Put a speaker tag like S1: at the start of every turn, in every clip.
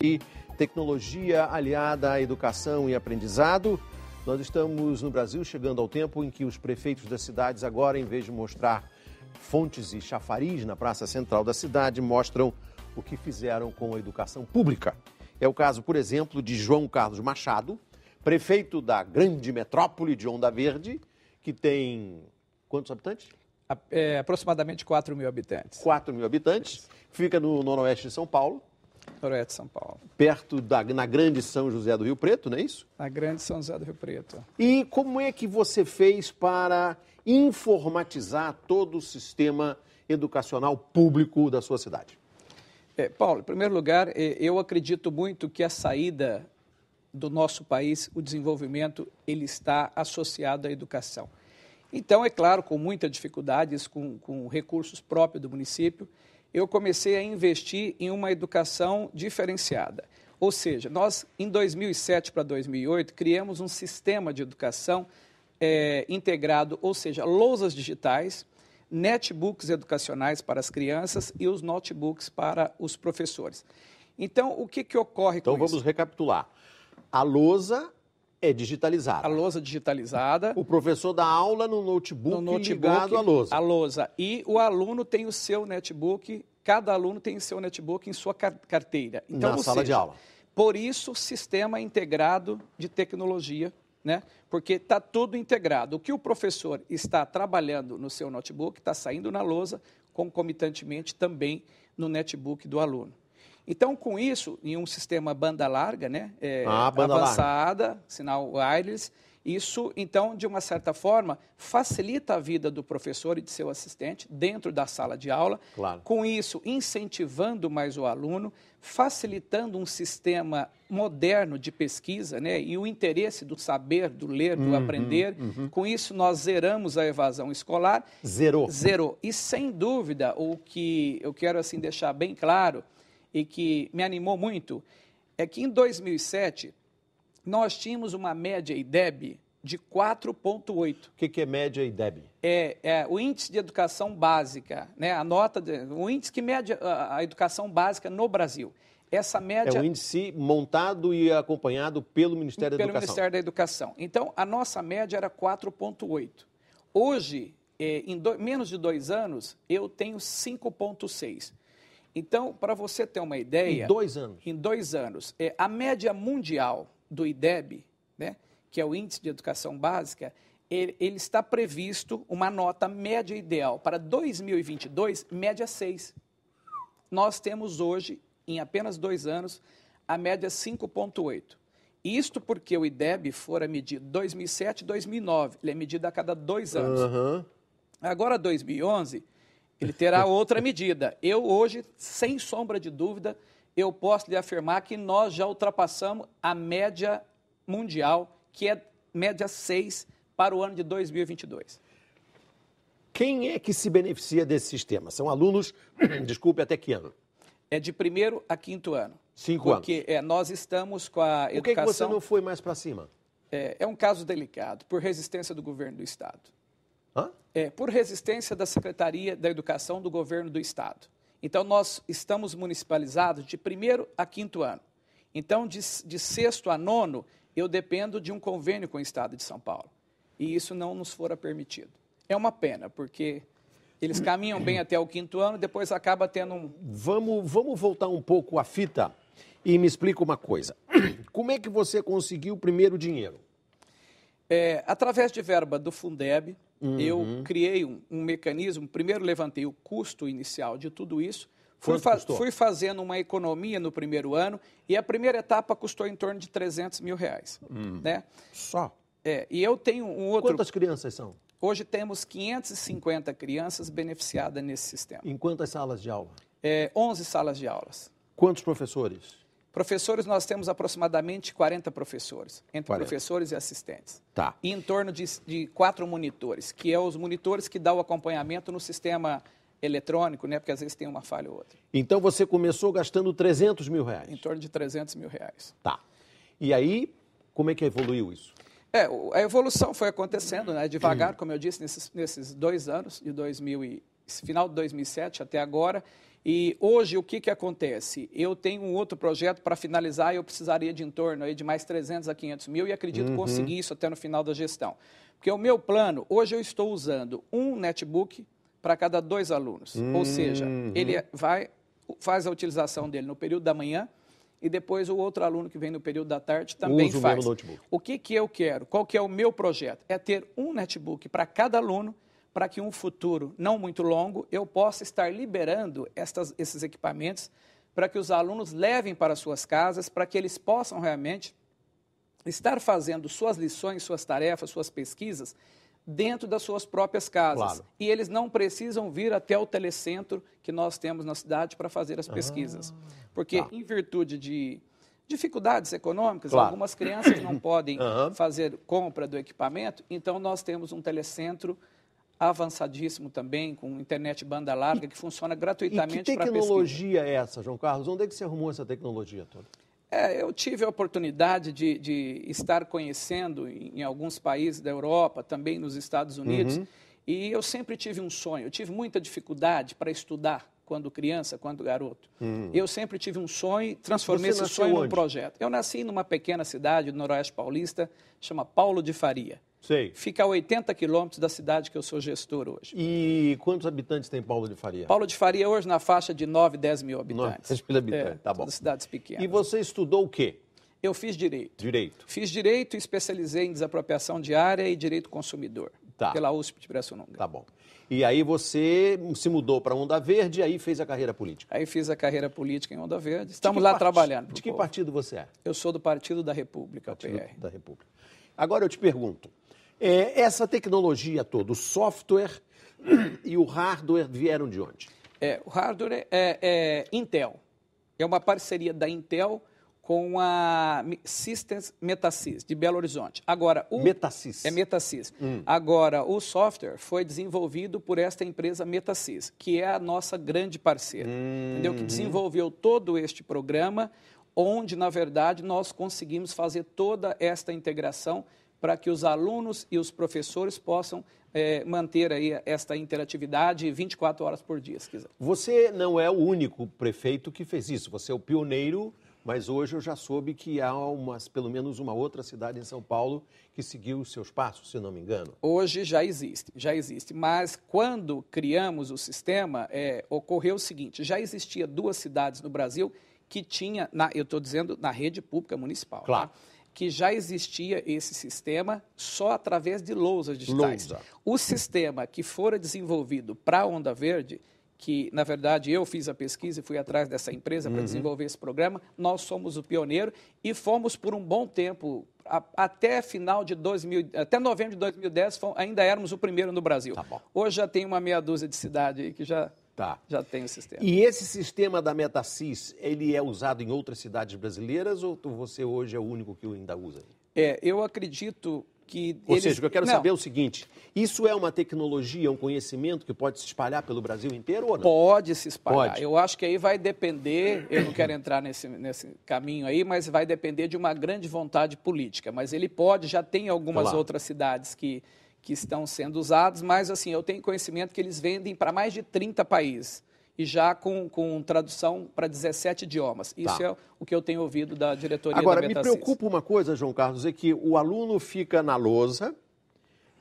S1: E tecnologia aliada à educação e aprendizado. Nós estamos no Brasil chegando ao tempo em que os prefeitos das cidades agora, em vez de mostrar fontes e chafariz na praça central da cidade, mostram o que fizeram com a educação pública. É o caso, por exemplo, de João Carlos Machado, prefeito da grande metrópole de Onda Verde, que tem quantos habitantes?
S2: Aproximadamente 4 mil habitantes.
S1: 4 mil habitantes, fica no noroeste de São Paulo.
S2: Noroeste de São Paulo.
S1: Perto na grande São José do Rio Preto, não é isso?
S2: Na grande São José do Rio Preto.
S1: E como é que você fez para informatizar todo o sistema educacional público da sua cidade?
S2: Paulo, em primeiro lugar, eu acredito muito que a saída do nosso país, o desenvolvimento, ele está associado à educação. Então, é claro, com muitas dificuldades, com recursos próprios do município, eu comecei a investir em uma educação diferenciada. Ou seja, nós, em 2007 para 2008, criamos um sistema de educação integrado, ou seja, lousas digitais, netbooks educacionais para as crianças e os notebooks para os professores. Então, o que ocorre com isso?
S1: Então, vamos recapitular. A lousa é digitalizada.
S2: A lousa digitalizada.
S1: O professor dá aula no notebook ligado à lousa.
S2: A lousa. E o aluno tem o seu netbook, cada aluno tem o seu netbook em sua carteira. Então,
S1: na sala de aula.
S2: Por isso, o sistema integrado de tecnologia, né? Porque está tudo integrado. O que o professor está trabalhando no seu notebook está saindo na lousa, concomitantemente também no netbook do aluno. Então, com isso, em um sistema banda larga, né,
S1: banda
S2: avançada,
S1: larga.
S2: sinal wireless, isso, então, de uma certa forma, facilita a vida do professor e de seu assistente dentro da sala de aula.
S1: Claro.
S2: Com isso, incentivando mais o aluno, facilitando um sistema moderno de pesquisa, né, e o interesse do saber, do ler, do aprender. Com isso, nós zeramos a evasão escolar. Zerou. E, sem dúvida, o que eu quero assim deixar bem claro e que me animou muito é que, em 2007, nós tínhamos uma média IDEB de 4,8.
S1: O que é média IDEB?
S2: É o índice de educação básica, né? O índice que mede a educação básica no Brasil. Essa média...
S1: É um índice montado e acompanhado pelo Ministério da Educação.
S2: Pelo Ministério da Educação. Então, a nossa média era 4,8. Hoje, em menos de 2 anos, eu tenho 5,6. Então, para você ter uma ideia...
S1: Em 2 anos?
S2: Em 2 anos. A média mundial do IDEB, né, que é o Índice de Educação Básica, ele está previsto uma nota média ideal para 2022, média 6. Nós temos hoje, em apenas 2 anos, a média 5,8. Isto porque o IDEB fora medido 2007 e 2009. Ele é medido a cada 2 anos. Agora, 2011, ele terá outra medida. Eu hoje, sem sombra de dúvida, eu posso lhe afirmar que nós já ultrapassamos a média mundial, que é média 6 para o ano de 2022.
S1: Quem é que se beneficia desse sistema? São alunos, desculpe, até que ano?
S2: É de 1º a 5º ano.
S1: 5 anos.
S2: Porque nós estamos com a educação...
S1: Por que você não foi mais para cima?
S2: É um caso delicado, por resistência do governo do Estado.
S1: Hã?
S2: Por resistência da Secretaria da Educação do governo do Estado. Então, nós estamos municipalizados de 1º a 5º ano. Então, de 6º a 9º, eu dependo de um convênio com o Estado de São Paulo. E isso não nos fora permitido. É uma pena, porque eles caminham bem até o 5º ano, depois acaba tendo um...
S1: Vamos voltar um pouco à fita e me explica uma coisa. Como é que você conseguiu o primeiro dinheiro?
S2: Através de verba do Fundeb, eu criei um mecanismo. Primeiro levantei o custo inicial de tudo isso. Fui fazendo uma economia no primeiro ano e a primeira etapa custou em torno de R$300 mil. Né?
S1: Só?
S2: E eu tenho um outro...
S1: Quantas crianças são?
S2: Hoje temos 550 crianças beneficiadas nesse sistema.
S1: Em quantas salas de aula?
S2: 11 salas de aulas.
S1: Quantos professores?
S2: Professores, nós temos aproximadamente 40 professores, entre
S1: 40.
S2: professores e assistentes.
S1: Tá.
S2: E em torno de 4 monitores, que é os monitores que dão o acompanhamento no sistema eletrônico, né? Porque às vezes tem uma falha ou outra.
S1: Então você começou gastando R$300 mil?
S2: Em torno de R$300 mil.
S1: Tá. E aí, como é que evoluiu isso?
S2: A evolução foi acontecendo, né? Devagar, como eu disse, nesses 2 anos, de 2007 final de 2007 até agora. E hoje, o que acontece? Eu tenho um outro projeto para finalizar e eu precisaria de em torno aí de mais 300 a 500 mil e acredito conseguir isso até no final da gestão. Porque o meu plano, hoje eu estou usando um netbook para cada 2 alunos. Ou seja, ele faz a utilização dele no período da manhã e depois o outro aluno que vem no período da tarde também
S1: usa
S2: faz.
S1: O mesmo notebook.
S2: O que eu quero? Qual que é o meu projeto? É ter um netbook para cada aluno, para que em um futuro não muito longo eu possa estar liberando esses equipamentos para que os alunos levem para suas casas, para que eles possam realmente estar fazendo suas lições, suas tarefas, suas pesquisas dentro das suas próprias casas.
S1: Claro.
S2: E eles não precisam vir até o telecentro que nós temos na cidade para fazer as pesquisas. Porque, em virtude de dificuldades econômicas,
S1: claro,
S2: algumas crianças não podem fazer compra do equipamento, então nós temos um telecentro avançadíssimo também, com internet banda larga, que funciona gratuitamente para pesquisa.
S1: E que tecnologia é essa, João Carlos? Onde é que você arrumou essa tecnologia toda?
S2: Eu tive a oportunidade de estar conhecendo em alguns países da Europa, também nos Estados Unidos, e eu sempre tive um sonho. Eu tive muita dificuldade para estudar quando criança, quando garoto. Eu sempre tive um sonho e transformei esse sonho num projeto. Eu nasci numa pequena cidade do Noroeste Paulista, chama Paulo de Faria.
S1: Sei.
S2: Fica a 80 quilômetros da cidade que eu sou gestor hoje.
S1: E quantos habitantes tem Paulo de Faria?
S2: Paulo de Faria hoje na faixa de 9, 10 mil habitantes.
S1: 10 mil habitantes, tá bom.
S2: Todas cidades pequenas.
S1: E você estudou o quê?
S2: Eu fiz Direito.
S1: Direito.
S2: Fiz Direito e especializei em desapropriação diária e Direito consumidor.
S1: Tá.
S2: Pela USP de Pirassununga.
S1: Tá bom. E aí você se mudou para Onda Verde e aí fez a carreira política?
S2: Aí fiz a carreira política em Onda Verde. Estamos lá trabalhando.
S1: De que partido você é?
S2: Eu sou do Partido da República, o PR.
S1: Da República. Agora eu te pergunto, essa tecnologia toda, o software e o hardware vieram de onde?
S2: O hardware é Intel. É uma parceria da Intel com a Systems Metasys, de Belo Horizonte. Agora,
S1: Metasys.
S2: É Metasys. Agora, o software foi desenvolvido por esta empresa Metasys, que é a nossa grande parceira, entendeu? Que desenvolveu todo este programa, onde, na verdade, nós conseguimos fazer toda esta integração para que os alunos e os professores possam manter aí esta interatividade 24 horas por dia, se quiser.
S1: Você não é o único prefeito que fez isso, você é o pioneiro, mas hoje eu já soube que há pelo menos uma outra cidade em São Paulo que seguiu os seus passos, se não me engano.
S2: Hoje já existe, mas quando criamos o sistema, ocorreu o seguinte, já existia 2 cidades no Brasil que tinha, eu estou dizendo na rede pública municipal,
S1: claro,
S2: tá? Que já existia esse sistema só através de lousas digitais. O sistema que fora desenvolvido para a Onda Verde, que, na verdade, eu fiz a pesquisa e fui atrás dessa empresa para desenvolver esse programa, nós somos o pioneiro e fomos por um bom tempo, até novembro de 2010, ainda éramos o primeiro no Brasil.
S1: Tá bom.
S2: Hoje já tem uma meia dúzia de cidades aí que já tem o sistema.
S1: E esse sistema da Metasys, ele é usado em outras cidades brasileiras ou você hoje é o único que ainda usa?
S2: Eu acredito que...
S1: Ou seja, o que eu quero saber é o seguinte, isso é uma tecnologia, um conhecimento que pode se espalhar pelo Brasil inteiro ou não?
S2: Pode se espalhar.
S1: Pode.
S2: Eu acho que aí vai depender, eu não quero entrar nesse caminho aí, mas vai depender de uma grande vontade política. Mas ele já tem algumas outras cidades que estão sendo usados, mas assim, eu tenho conhecimento que eles vendem para mais de 30 países e já com tradução para 17 idiomas. Isso é o que eu tenho ouvido da diretoria da Metasys.
S1: Agora, me preocupa uma coisa, João Carlos, é que o aluno fica na lousa,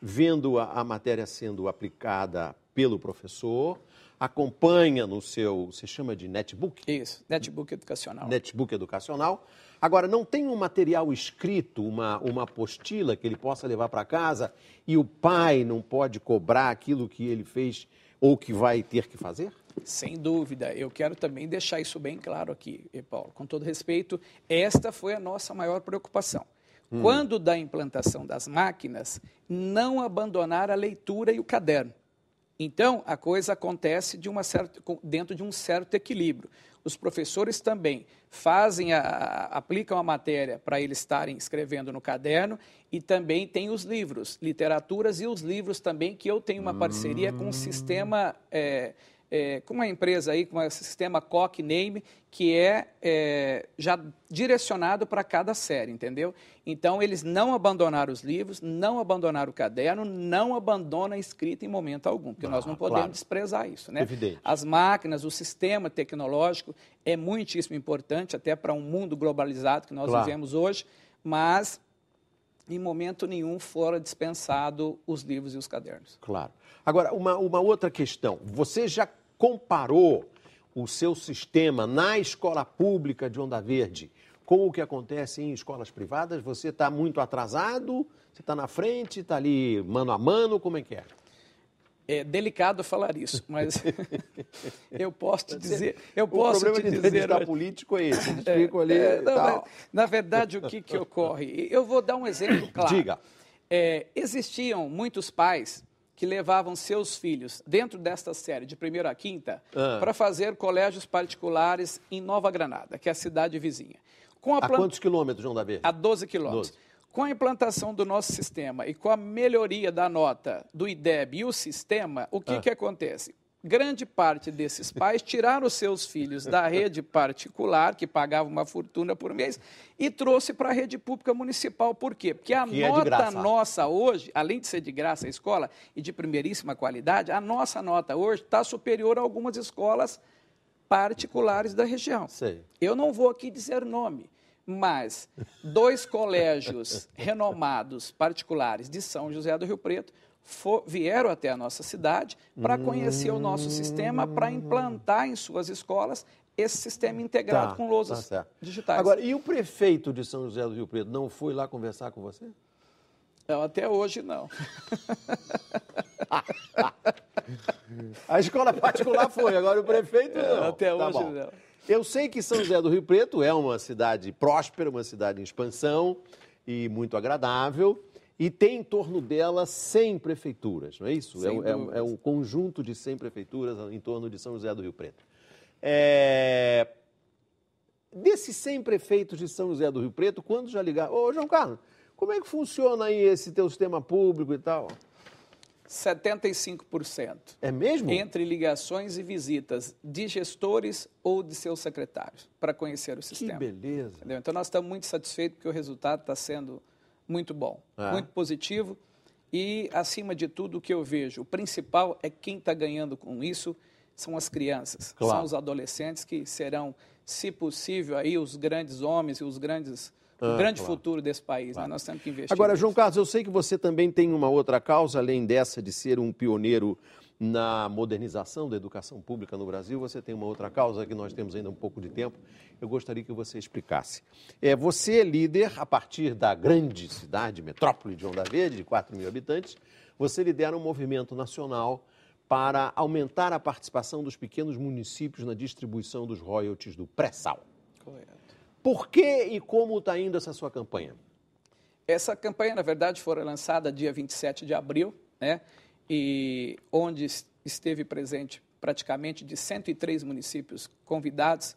S1: vendo a matéria sendo aplicada pelo professor, acompanha no seu, você chama de netbook?
S2: Isso, netbook educacional.
S1: Netbook educacional. Agora, não tem um material escrito, uma apostila que ele possa levar para casa e o pai não pode cobrar aquilo que ele fez ou que vai ter que fazer?
S2: Sem dúvida. Eu quero também deixar isso bem claro aqui, Paulo. Com todo respeito, esta foi a nossa maior preocupação. Quando da implantação das máquinas, não abandonar a leitura e o caderno. Então, a coisa acontece dentro de um certo equilíbrio. Os professores também aplicam a matéria para eles estarem escrevendo no caderno e também tem os livros, literaturas e os livros também, que eu tenho uma parceria com um sistema com uma empresa aí, com o sistema Cogname, que é já direcionado para cada série, entendeu? Então, eles não abandonaram os livros, não abandonaram o caderno, não abandonam a escrita em momento algum, porque nós não podemos desprezar isso, né?
S1: Evidente.
S2: As máquinas, o sistema tecnológico é muitíssimo importante, até para um mundo globalizado que nós vivemos hoje, mas em momento nenhum fora dispensado os livros e os cadernos.
S1: Claro. Agora, uma outra questão. Você já comparou o seu sistema na escola pública de Onda Verde com o que acontece em escolas privadas? Você está muito atrasado? Você está na frente? Está ali mano a mano? Como é que é?
S2: É delicado falar isso, mas eu posso te dizer...
S1: O problema de entrevistar político é esse. Eles ficam ali e tal.
S2: Na verdade, o que ocorre? Eu vou dar um exemplo claro.
S1: Diga.
S2: Existiam muitos pais que levavam seus filhos dentro desta série, de 1ª a 5ª, para fazer colégios particulares em Nova Granada, que é a cidade vizinha.
S1: A quantos quilômetros de Onda Verde?
S2: A 12 quilômetros. Com a implantação do nosso sistema e com a melhoria da nota do IDEB e o sistema, o que acontece? Grande parte desses pais tiraram os seus filhos da rede particular, que pagava uma fortuna por mês, e trouxe para a rede pública municipal. Por quê? Porque a nota nossa hoje, além de ser de graça a escola e de primeiríssima qualidade, a nossa nota hoje está superior a algumas escolas particulares da região.
S1: Sei.
S2: Eu não vou aqui dizer nome, mas 2 colégios renomados particulares de São José do Rio Preto vieram até a nossa cidade para conhecer o nosso sistema, para implantar em suas escolas esse sistema integrado com lousas digitais.
S1: Agora, e o prefeito de São José do Rio Preto não foi lá conversar com você?
S2: Não, até hoje não.
S1: A escola particular foi, agora o prefeito não.
S2: Até hoje não.
S1: Eu sei que São José do Rio Preto é uma cidade próspera, uma cidade em expansão e muito agradável. E tem em torno dela 100 prefeituras, não é isso? É um conjunto de 100 prefeituras em torno de São José do Rio Preto. Desses 100 prefeitos de São José do Rio Preto, quantos já ligaram? Ô, João Carlos, como é que funciona aí esse teu sistema público e tal?
S2: 75%.
S1: É mesmo?
S2: Entre ligações e visitas de gestores ou de seus secretários, para conhecer o sistema.
S1: Que beleza.
S2: Entendeu? Então, nós estamos muito satisfeitos porque o resultado está sendo muito bom, muito positivo e, acima de tudo, o que eu vejo, o principal é quem está ganhando com isso são as crianças, são os adolescentes que serão, se possível, aí os grandes homens e o grande futuro desse país. Né? Nós temos que investir.
S1: Agora, João Carlos, eu sei que você também tem uma outra causa, além dessa de ser um pioneiro na modernização da educação pública no Brasil, você tem uma outra causa que nós temos ainda um pouco de tempo. Eu gostaria que você explicasse. Você é líder, a partir da grande cidade, metrópole de Onda Verde, de 4 mil habitantes, você lidera um movimento nacional para aumentar a participação dos pequenos municípios na distribuição dos royalties do pré-sal.
S2: Correto.
S1: Por que e como está indo essa sua campanha?
S2: Essa campanha, na verdade, foi lançada dia 27 de abril, né? E onde esteve presente praticamente de 103 municípios convidados,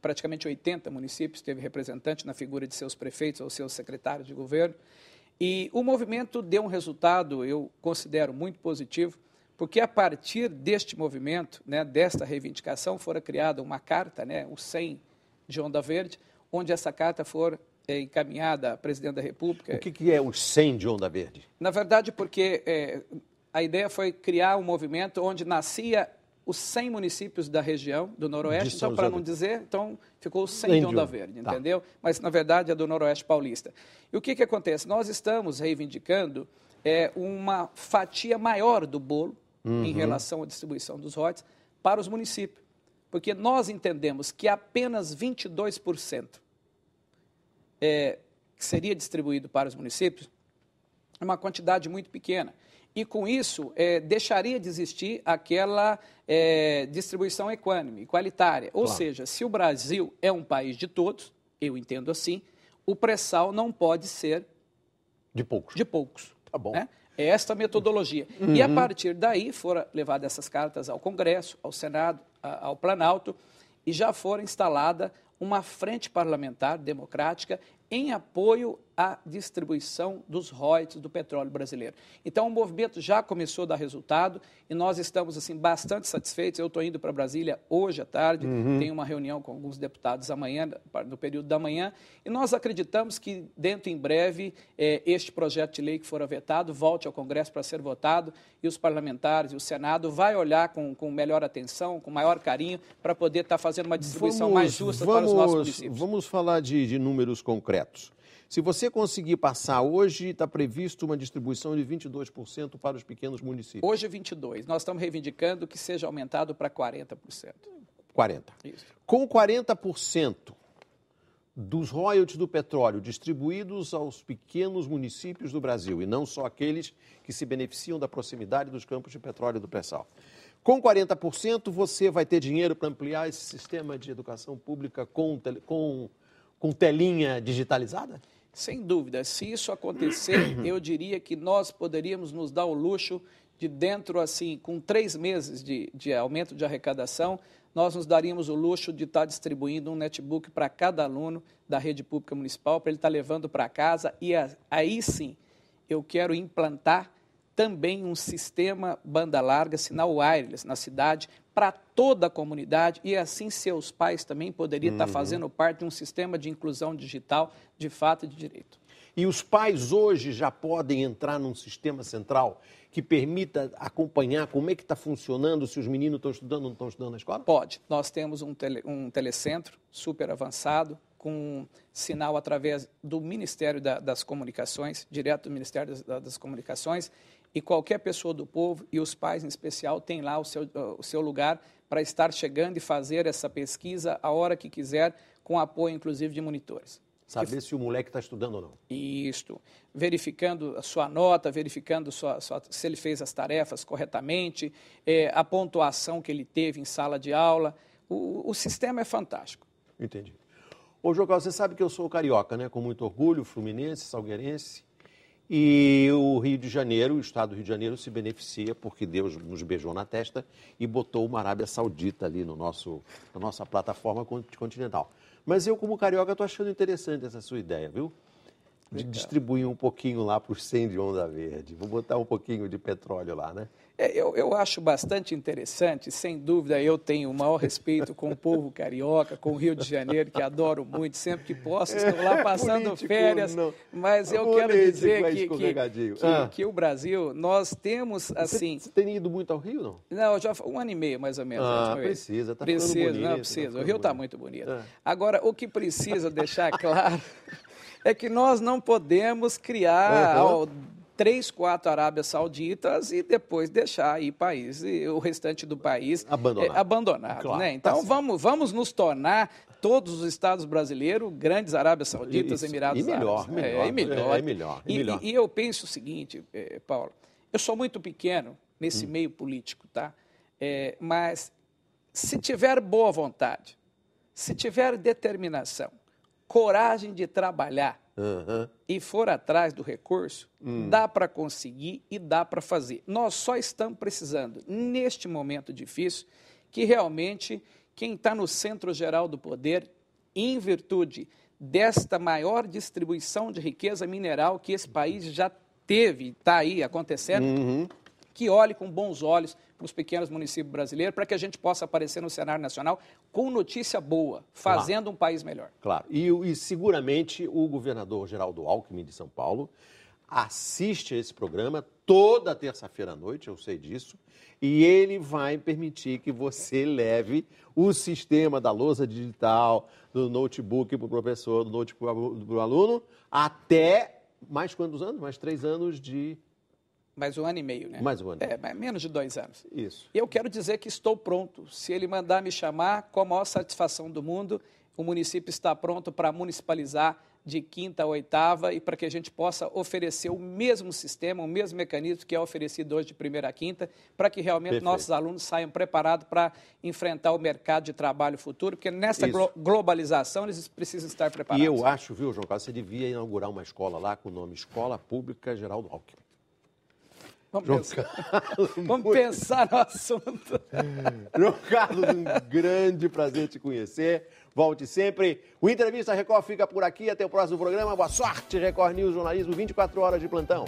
S2: praticamente 80 municípios, teve representante na figura de seus prefeitos ou seus secretários de governo. E o movimento deu um resultado, eu considero, muito positivo, porque a partir deste movimento, né, desta reivindicação, fora criada uma carta, né, o 100 de Onda Verde, onde essa carta for encaminhada à Presidente da República.
S1: O que é os 100 de Onda Verde?
S2: Na verdade, porque a ideia foi criar um movimento onde nascia os 100 municípios da região do Noroeste, então, para não dizer, então ficou os 100 de Onda Verde, entendeu? Mas, na verdade, é do Noroeste Paulista. E o que acontece? Nós estamos reivindicando uma fatia maior do bolo em relação à distribuição dos royalties para os municípios, porque nós entendemos que apenas 22% que seria distribuído para os municípios é uma quantidade muito pequena. E, com isso, deixaria de existir aquela distribuição equânime, igualitária. Ou seja, se o Brasil é um país de todos, eu entendo assim, o pré-sal não pode ser
S1: de poucos.
S2: De poucos.
S1: Tá bom.
S2: Né? É esta a metodologia. E, a partir daí, foram levadas essas cartas ao Congresso, ao Senado, ao Planalto, e já foi instalada uma frente parlamentar democrática em apoio a distribuição dos royalties do petróleo brasileiro. Então, o movimento já começou a dar resultado e nós estamos assim, bastante satisfeitos. Eu estou indo para Brasília hoje à tarde, tenho uma reunião com alguns deputados amanhã, no período da manhã, e nós acreditamos que, dentro em breve, este projeto de lei que for vetado volte ao Congresso para ser votado e os parlamentares e o Senado vai olhar com melhor atenção, com maior carinho, para poder estar fazendo uma distribuição mais justa para os nossos municípios.
S1: Vamos falar de números concretos. Se você conseguir passar hoje, está previsto uma distribuição de 22% para os pequenos municípios.
S2: Hoje 22%. Nós estamos reivindicando que seja aumentado para 40%.
S1: 40%.
S2: Isso.
S1: Com 40% dos royalties do petróleo distribuídos aos pequenos municípios do Brasil, e não só aqueles que se beneficiam da proximidade dos campos de petróleo do pré-sal. Com 40%, você vai ter dinheiro para ampliar esse sistema de educação pública com telinha digitalizada?
S2: Sem dúvida. Se isso acontecer, eu diria que nós poderíamos nos dar o luxo de dentro, assim, com 3 meses de aumento de arrecadação, nós nos daríamos o luxo de estar distribuindo um netbook para cada aluno da rede pública municipal, para ele estar levando para casa. E aí sim, eu quero implantar também um sistema banda larga, sinal wireless na cidade, para toda a comunidade, e assim seus pais também poderiam estar fazendo parte de um sistema de inclusão digital de fato e de direito.
S1: E os pais hoje já podem entrar num sistema central que permita acompanhar como é que está funcionando, se os meninos estão estudando ou não estão estudando na escola?
S2: Pode. Nós temos um telecentro super avançado, com sinal através do Ministério das Comunicações, direto do Ministério das Comunicações, e qualquer pessoa do povo, e os pais em especial, têm lá o seu lugar para estar chegando e fazer essa pesquisa a hora que quiser, com apoio, inclusive, de monitores.
S1: Saber se o moleque está estudando ou não.
S2: Isto. Verificando a sua nota, verificando se ele fez as tarefas corretamente, a pontuação que ele teve em sala de aula. O sistema é fantástico.
S1: Entendi. Ô, Jocal, você sabe que eu sou carioca, né? Com muito orgulho, fluminense, salgueirense. E o Rio de Janeiro, o estado do Rio de Janeiro, se beneficia porque Deus nos beijou na testa e botou uma Arábia Saudita ali na nossa plataforma continental. Mas eu, como carioca, estou achando interessante essa sua ideia, viu? De distribuir um pouquinho lá para os 100 de Onda Verde. Vou botar um pouquinho de petróleo lá, né?
S2: Eu acho bastante interessante, sem dúvida, eu tenho o maior respeito com o povo carioca, com o Rio de Janeiro, que adoro muito, sempre que posso, estou lá passando férias, mas eu quero dizer que o Brasil, nós temos, assim...
S1: Você tem ido muito ao Rio, não?
S2: Não, já 1 ano e meio, mais ou menos.
S1: Precisa, está
S2: ficando bonito. Não, precisa, o Rio está muito bonito. Agora, o que precisa deixar claro é que nós não podemos criar... 3, 4 Arábias Sauditas e depois deixar aí o restante do país abandonado.
S1: Claro,
S2: né? Então, vamos nos tornar todos os estados brasileiros grandes Arábias Sauditas, Emirados Árabes.
S1: Melhor.
S2: E eu penso o seguinte, Paulo, eu sou muito pequeno nesse meio político, tá? Mas se tiver boa vontade, se tiver determinação, coragem de trabalhar, e for atrás do recurso, dá para conseguir e dá para fazer. Nós só estamos precisando, neste momento difícil, que realmente quem está no centro geral do poder, em virtude desta maior distribuição de riqueza mineral que esse país já teve, está aí acontecendo, que olhe com bons olhos para os pequenos municípios brasileiros, para que a gente possa aparecer no cenário nacional com notícia boa, fazendo um país melhor.
S1: Claro, e seguramente o governador Geraldo Alckmin de São Paulo assiste a esse programa toda terça-feira à noite, eu sei disso, e ele vai permitir que você leve o sistema da lousa digital, do notebook para o professor, do notebook para o aluno, até mais quantos anos? Mais 3 anos de...
S2: Mais 1 ano e meio, né?
S1: Mais 1 ano.
S2: Menos de 2 anos.
S1: Isso.
S2: E eu quero dizer que estou pronto. Se ele mandar me chamar, com a maior satisfação do mundo, o município está pronto para municipalizar de 5ª a 8ª e para que a gente possa oferecer o mesmo sistema, o mesmo mecanismo que é oferecido hoje de 1ª a 5ª, para que realmente nossos alunos saiam preparados para enfrentar o mercado de trabalho futuro, porque nessa globalização eles precisam estar preparados.
S1: E eu acho, viu, João Carlos, você devia inaugurar uma escola lá com o nome Escola Pública Geraldo Alckmin.
S2: Vamos pensar no assunto.
S1: João Carlos, um grande prazer te conhecer. Volte sempre. O Entrevista Record fica por aqui. Até o próximo programa. Boa sorte, Record News Jornalismo, 24 horas de plantão.